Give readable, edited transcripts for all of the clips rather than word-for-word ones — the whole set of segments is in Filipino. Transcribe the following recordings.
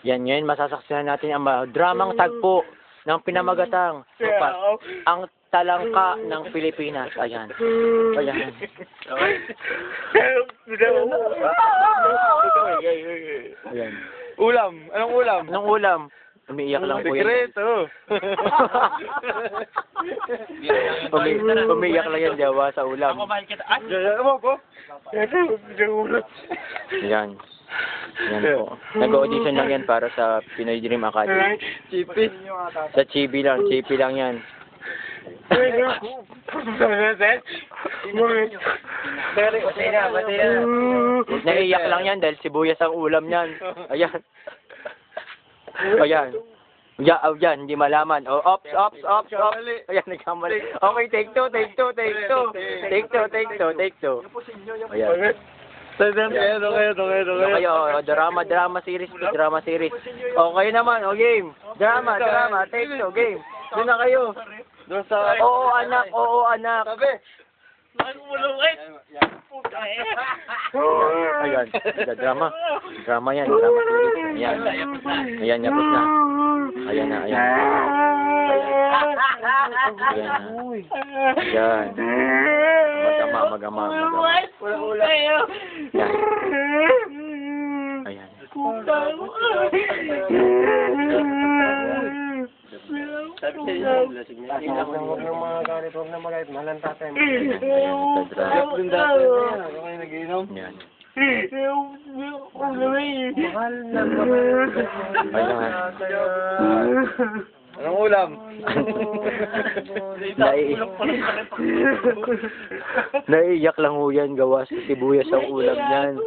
Yan ngayon, masasaksihan natin ang dramang tagpo ng pinamagatang ang talangka ng Pilipinas. Ayan. Ayan. Ayan. Ulam. Anong ulam? Anong ulam? Umiiyak lang po yan. Sekreto. Umiiyak lang yan, Jawa, sa ulam. Yan. Yan po. Nag-audition lang yan para sa Pinoy Dream Academy. Chippy. Sa Chibi lang. Chibi lang yan. Naiiyak lang yan dahil sibuyas ang ulam niyan. Ayan. Ayan. Yan, hindi malaman. Oh, ops. Ayan, nagkamali. Okay, take two. Take two. Ayan. Kayo, drama series. Okay naman, game. Drama. Take two, game. Doon na kayo. Doon sa... Oo, anak. Sabi. Ayan, drama yan, drama series. Ayan, yapos na. Ayan na. Ayan. Mag-ama. Ayan. Sabi sa inyo, huwag nang mga galit, huwag nang magalit, mahal ang tatay. Yan. Mahal na Anong ulam? Naiiyak lang ho yan, gawa sa sibuyas ang ulam yan.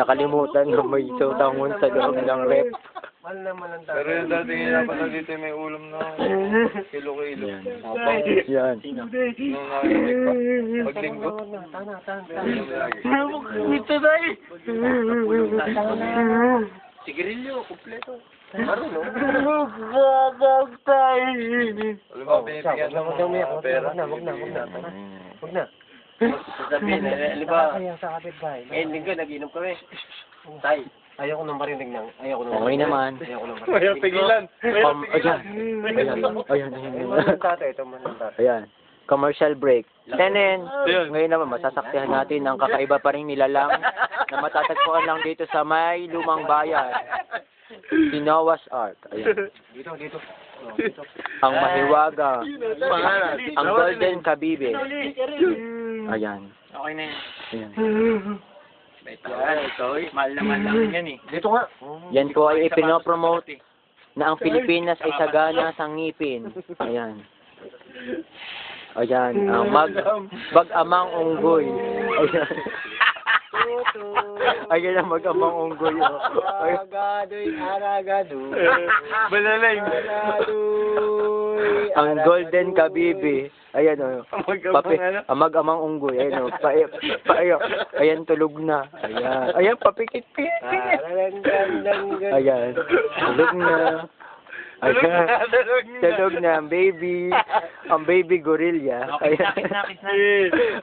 Nakalimutan na may sautangon sa loob ng rep. Pero yung dati dapat dito may ulam na kilo-kilo. Yan. Nung narinig pa. Paglinggo. Sigarilyo, kompleto. Marunong. Alam mo, binibigyan ng mga pera. Huwag na. Sasabihin, alam ba, ngayon linggo, nag-inom kami. Tay. Ayoko nang marinig nang. Okay naman. Ayaw pigilan. Ayan. Commercial break. Tenen. Ngayon naman, masasaksihan natin ang kakaiba pa rin nilalang na matatagpuan lang dito sa may lumang bayan. Si Noah's Ark. Ayan. Dito. Ang mahiwaga. Ang golden kabibe. Ayan. Okay na yun. Ayan. Ito, mahal naman lang yan eh. Dito nga. Yan po ay ipinopromote na ang Pilipinas ay sagana sa ngipin. Ayan. Ayan. Ang mag-amang unggoy. Ayan. Ayan ang mag-amang unggoy. Aragado. Balaling. Ang golden kabibi. Ayan o. Ang mag-amang unggoy. Ayan o. Ayan, tulog na. Ayan. Ayan, papikit-pikit. Ayan. Tulog na. Ayan. Tulog na ang baby. Ang baby gorilla. Ayan.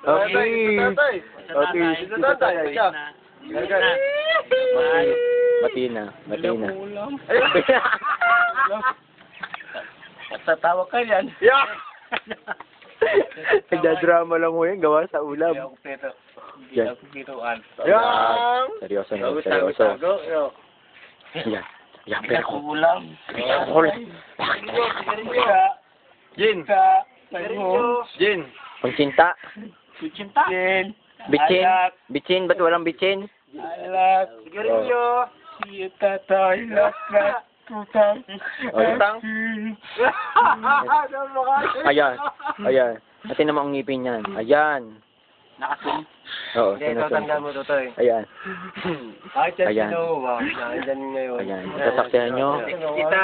Okay. Matina. Tatawa ka yan. Nagdadrama lang mo yan, gawa sa ulam. Kompleto. Yan. Kompletuan. Seryoso na, seryoso. Yan. Yan, pero Ulam. Jin. Jin. Pangcinta. Kuchinta. Bitchin, ba't walang bitchin? Alat. Sigarilyo. Si tatay. Tutang. Utang. Ayan. Natin naman ang ngipin yan. Ayan. Nakasun. Oo, Tandaan mo, Totoy. Ayan. Ayan. Ayan. Sasaksihan nyo Kita.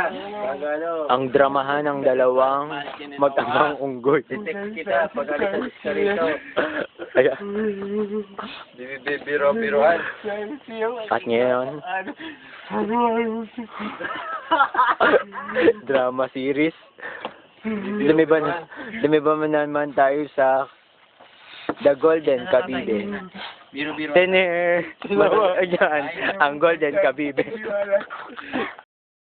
ang dramahan ng dalawang mag-amang unggoy. Kita. Pag-alis sa rito. Ayan. Biro-biroan. At ngayon, drama series. Lumiba naman tayo sa The Golden Kabibe. Biro-biro. Tener! Ayan, ang Golden Kabibe.